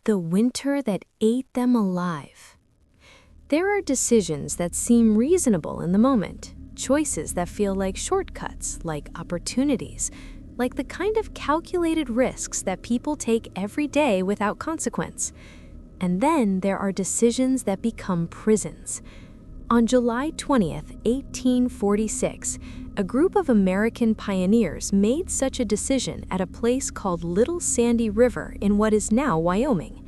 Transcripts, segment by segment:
The winter that ate them alive. There are decisions that seem reasonable in the moment, choices that feel like shortcuts, like opportunities, like the kind of calculated risks that people take every day without consequence. And then there are decisions that become prisons. On July 20th, 1846, a group of American pioneers made such a decision at a place called Little Sandy River in what is now Wyoming.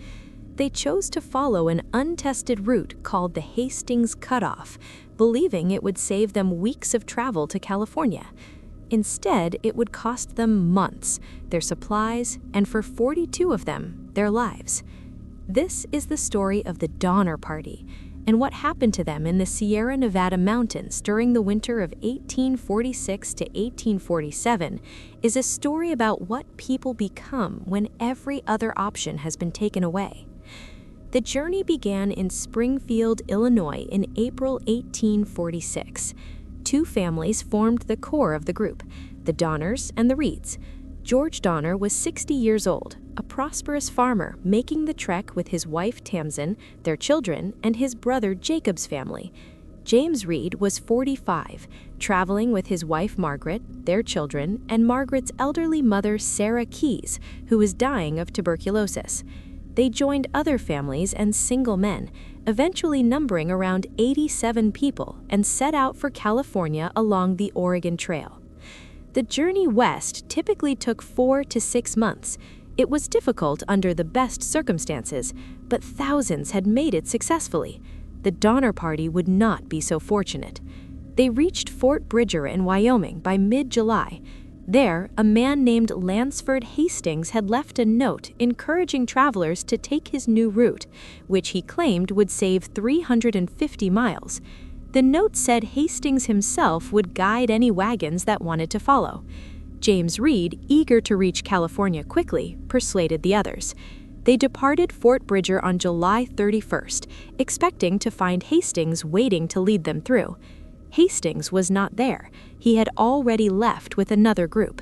They chose to follow an untested route called the Hastings Cutoff, believing it would save them weeks of travel to California. Instead, it would cost them months, their supplies, and for 42 of them, their lives. This is the story of the Donner Party, and what happened to them in the Sierra Nevada mountains during the winter of 1846 to 1847 is a story about what people become when every other option has been taken away. The journey began in Springfield, Illinois in April 1846. Two families formed the core of the group, the Donners and the Reeds. George Donner was 60 years old, a prosperous farmer making the trek with his wife Tamsin, their children, and his brother Jacob's family. James Reed was 45, traveling with his wife Margaret, their children, and Margaret's elderly mother Sarah Keyes, who was dying of tuberculosis. They joined other families and single men, eventually numbering around 87 people, and set out for California along the Oregon Trail. The journey west typically took 4 to 6 months. It was difficult under the best circumstances, but thousands had made it successfully. The Donner Party would not be so fortunate. They reached Fort Bridger in Wyoming by mid-July. There, a man named Lansford Hastings had left a note encouraging travelers to take his new route, which he claimed would save 350 miles. The note said Hastings himself would guide any wagons that wanted to follow. James Reed, eager to reach California quickly, persuaded the others. They departed Fort Bridger on July 31st, expecting to find Hastings waiting to lead them through. Hastings was not there. He had already left with another group.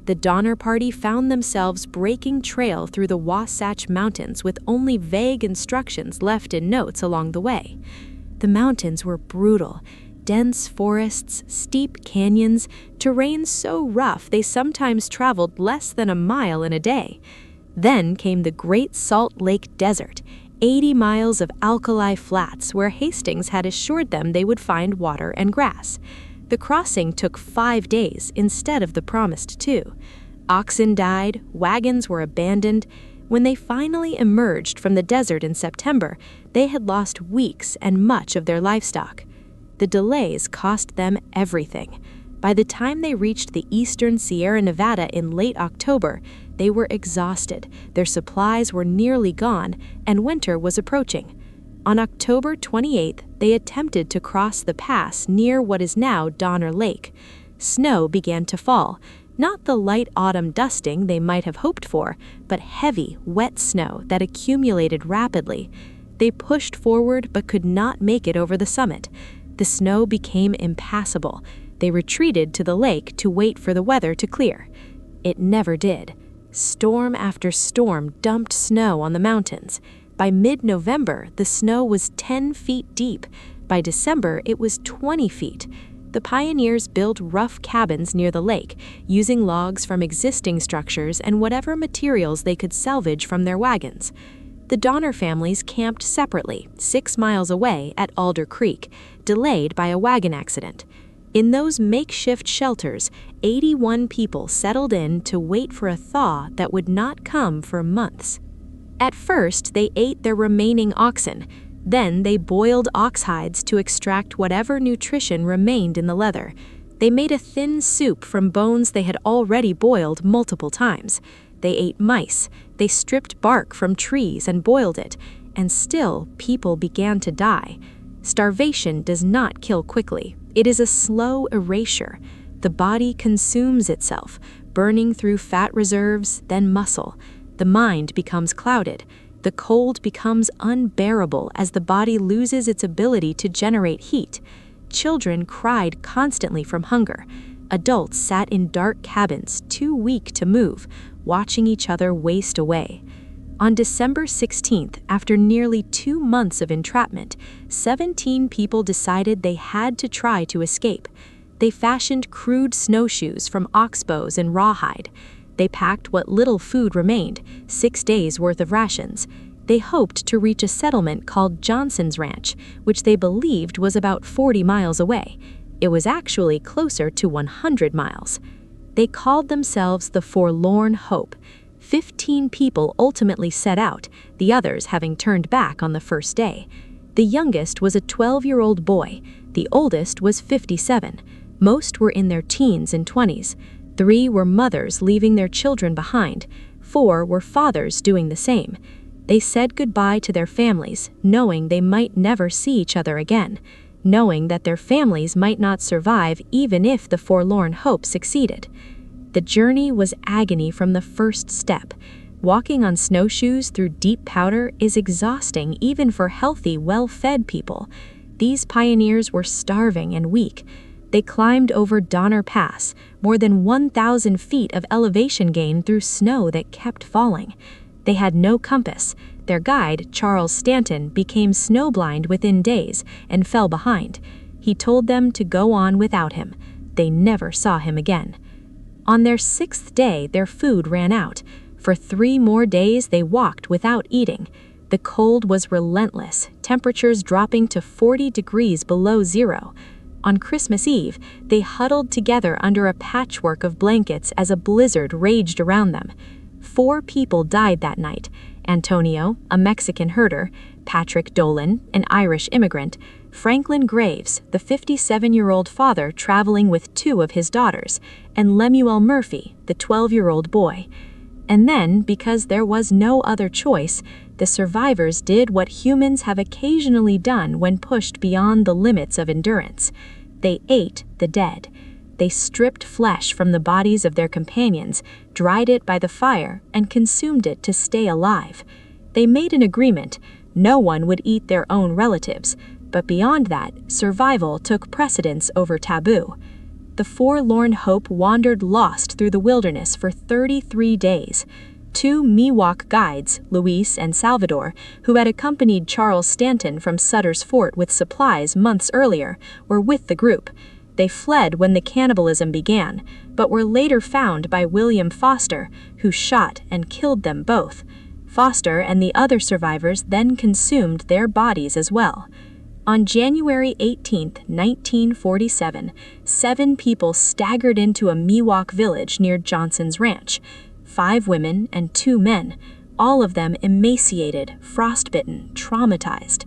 The Donner Party found themselves breaking trail through the Wasatch Mountains with only vague instructions left in notes along the way. The mountains were brutal. Dense forests, steep canyons, terrain so rough they sometimes traveled less than a mile in a day. Then came the Great Salt Lake Desert, 80 miles of alkali flats where Hastings had assured them they would find water and grass. The crossing took 5 days instead of the promised 2. Oxen died, wagons were abandoned. When they finally emerged from the desert in September, they had lost weeks and much of their livestock. The delays cost them everything. By the time they reached the eastern Sierra Nevada in late October, they were exhausted, their supplies were nearly gone, and winter was approaching. On October 28th, they attempted to cross the pass near what is now Donner Lake. Snow began to fall, not the light autumn dusting they might have hoped for, but heavy, wet snow that accumulated rapidly. They pushed forward but could not make it over the summit. The snow became impassable. They retreated to the lake to wait for the weather to clear. It never did. Storm after storm dumped snow on the mountains. By mid-November, the snow was 10 feet deep. By December, it was 20 feet. The pioneers built rough cabins near the lake, using logs from existing structures and whatever materials they could salvage from their wagons. The Donner families camped separately, 6 miles away at Alder Creek, delayed by a wagon accident. In those makeshift shelters, 81 people settled in to wait for a thaw that would not come for months. At first, they ate their remaining oxen. Then they boiled ox hides to extract whatever nutrition remained in the leather. They made a thin soup from bones they had already boiled multiple times. They ate mice. They stripped bark from trees and boiled it. And still, people began to die. Starvation does not kill quickly. It is a slow erasure. The body consumes itself, burning through fat reserves, then muscle. The mind becomes clouded. The cold becomes unbearable as the body loses its ability to generate heat. Children cried constantly from hunger. Adults sat in dark cabins, too weak to move, watching each other waste away. On December 16th, after nearly 2 months of entrapment, 17 people decided they had to try to escape. They fashioned crude snowshoes from oxbows and rawhide. They packed what little food remained, 6 days' worth of rations. They hoped to reach a settlement called Johnson's Ranch, which they believed was about 40 miles away. It was actually closer to 100 miles. They called themselves the Forlorn Hope. 15 people ultimately set out, the others having turned back on the first day. The youngest was a 12-year-old boy. The oldest was 57. Most were in their teens and 20s. 3 were mothers leaving their children behind. 4 were fathers doing the same. They said goodbye to their families, knowing they might never see each other again, knowing that their families might not survive even if the Forlorn Hope succeeded. The journey was agony from the first step. Walking on snowshoes through deep powder is exhausting even for healthy, well-fed people. These pioneers were starving and weak. They climbed over Donner Pass, more than 1,000 feet of elevation gain through snow that kept falling. They had no compass. Their guide, Charles Stanton, became snowblind within days and fell behind. He told them to go on without him. They never saw him again. On their 6th day, their food ran out. For 3 more days, they walked without eating. The cold was relentless, temperatures dropping to 40 degrees below zero. On Christmas Eve, they huddled together under a patchwork of blankets as a blizzard raged around them. 4 people died that night: Antonio, a Mexican herder; Patrick Dolan, an Irish immigrant; Franklin Graves, the 57-year-old father traveling with 2 of his daughters; and Lemuel Murphy, the 12-year-old boy. And then, because there was no other choice, the survivors did what humans have occasionally done when pushed beyond the limits of endurance. They ate the dead. They stripped flesh from the bodies of their companions, dried it by the fire, and consumed it to stay alive. They made an agreement: no one would eat their own relatives, but beyond that, survival took precedence over taboo. The Forlorn Hope wandered lost through the wilderness for 33 days. 2 Miwok guides, Luis and Salvador, who had accompanied Charles Stanton from Sutter's Fort with supplies months earlier, were with the group. They fled when the cannibalism began, but were later found by William Foster, who shot and killed them both. Foster and the other survivors then consumed their bodies as well. On January 18, 1947, 7 people staggered into a Miwok village near Johnson's Ranch. 5 women and 2 men, all of them emaciated, frostbitten, traumatized.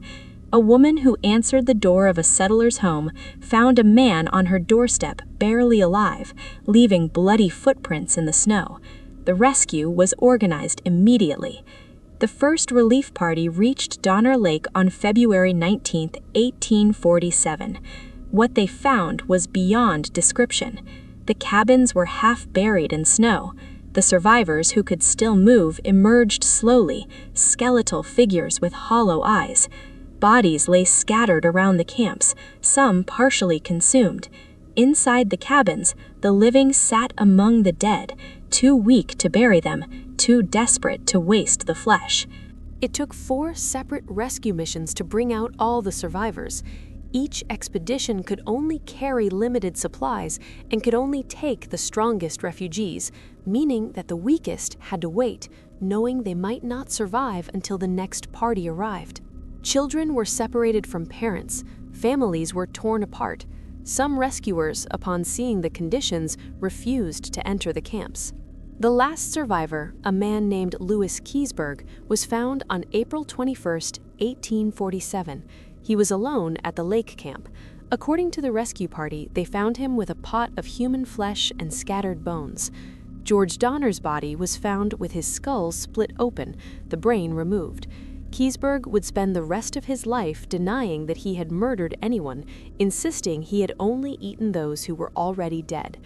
A woman who answered the door of a settler's home found a man on her doorstep barely alive, leaving bloody footprints in the snow. The rescue was organized immediately. The first relief party reached Donner Lake on February 19, 1847. What they found was beyond description. The cabins were half buried in snow. The survivors who could still move emerged slowly, skeletal figures with hollow eyes. Bodies lay scattered around the camps, some partially consumed. Inside the cabins, the living sat among the dead, too weak to bury them, too desperate to waste the flesh. It took 4 separate rescue missions to bring out all the survivors. Each expedition could only carry limited supplies and could only take the strongest refugees, meaning that the weakest had to wait, knowing they might not survive until the next party arrived. Children were separated from parents. Families were torn apart. Some rescuers, upon seeing the conditions, refused to enter the camps. The last survivor, a man named Louis Keseberg, was found on April 21, 1847. He was alone at the lake camp. According to the rescue party, they found him with a pot of human flesh and scattered bones. George Donner's body was found with his skull split open, the brain removed. Keseberg would spend the rest of his life denying that he had murdered anyone, insisting he had only eaten those who were already dead.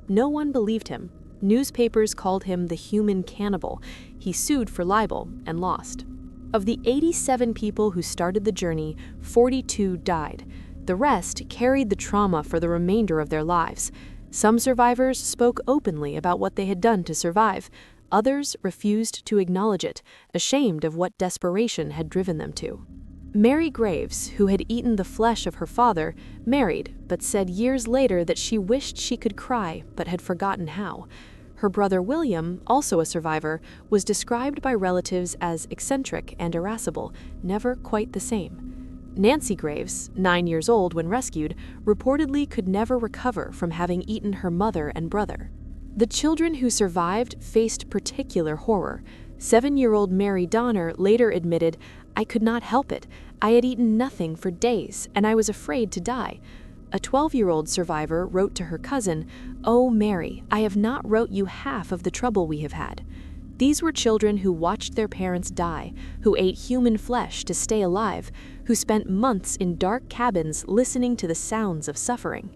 No one believed him. Newspapers called him the human cannibal. He sued for libel and lost. Of the 87 people who started the journey, 42 died. The rest carried the trauma for the remainder of their lives. Some survivors spoke openly about what they had done to survive. Others refused to acknowledge it, ashamed of what desperation had driven them to. Mary Graves, who had eaten the flesh of her father, married, but said years later that she wished she could cry, but had forgotten how. Her brother William, also a survivor, was described by relatives as eccentric and irascible, never quite the same. Nancy Graves, 9 years old when rescued, reportedly could never recover from having eaten her mother and brother. The children who survived faced particular horror. 7-year-old Mary Donner later admitted, "I could not help it. I had eaten nothing for days, and I was afraid to die." A 12-year-old survivor wrote to her cousin, "Oh, Mary, I have not wrote you half of the trouble we have had." These were children who watched their parents die, who ate human flesh to stay alive, who spent months in dark cabins listening to the sounds of suffering.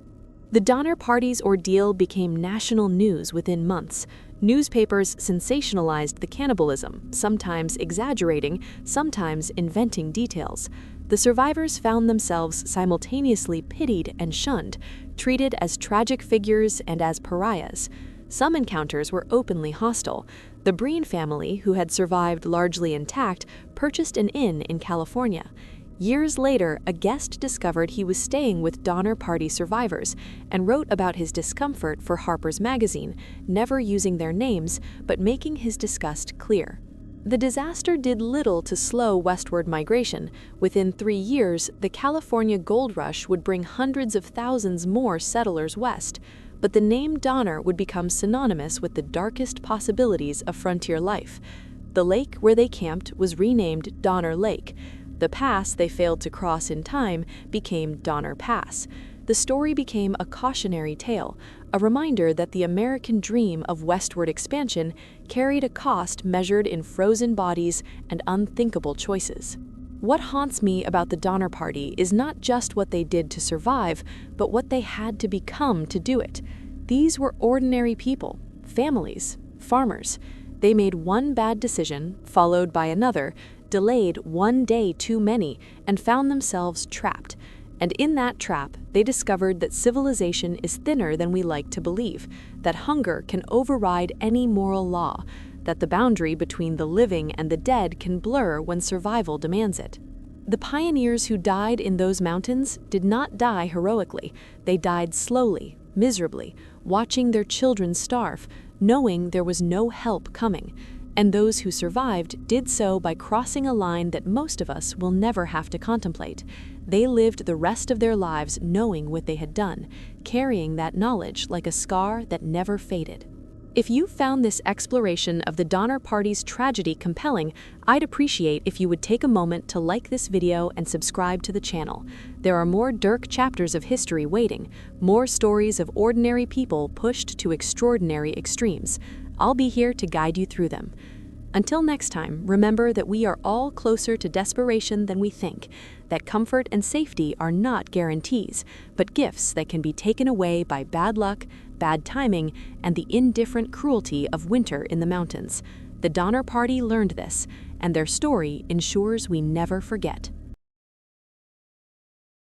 The Donner Party's ordeal became national news within months. Newspapers sensationalized the cannibalism, sometimes exaggerating, sometimes inventing details. The survivors found themselves simultaneously pitied and shunned, treated as tragic figures and as pariahs. Some encounters were openly hostile. The Breen family, who had survived largely intact, purchased an inn in California. Years later, a guest discovered he was staying with Donner Party survivors and wrote about his discomfort for Harper's Magazine, never using their names but making his disgust clear. The disaster did little to slow westward migration. Within 3 years, the California gold rush would bring hundreds of thousands more settlers west, but the name Donner would become synonymous with the darkest possibilities of frontier life. The lake where they camped was renamed Donner Lake. The pass they failed to cross in time became Donner Pass. The story became a cautionary tale, a reminder that the American dream of westward expansion carried a cost measured in frozen bodies and unthinkable choices. What haunts me about the Donner Party is not just what they did to survive, but what they had to become to do it. These were ordinary people, families, farmers. They made one bad decision, followed by another, delayed one day too many, and found themselves trapped. And in that trap, they discovered that civilization is thinner than we like to believe, that hunger can override any moral law, that the boundary between the living and the dead can blur when survival demands it. The pioneers who died in those mountains did not die heroically. They died slowly, miserably, watching their children starve, knowing there was no help coming. And those who survived did so by crossing a line that most of us will never have to contemplate. They lived the rest of their lives knowing what they had done, carrying that knowledge like a scar that never faded. If you found this exploration of the Donner Party's tragedy compelling, I'd appreciate if you would take a moment to like this video and subscribe to the channel. There are more dark chapters of history waiting, more stories of ordinary people pushed to extraordinary extremes. I'll be here to guide you through them. Until next time, remember that we are all closer to desperation than we think, that comfort and safety are not guarantees, but gifts that can be taken away by bad luck, bad timing, and the indifferent cruelty of winter in the mountains. The Donner Party learned this, and their story ensures we never forget.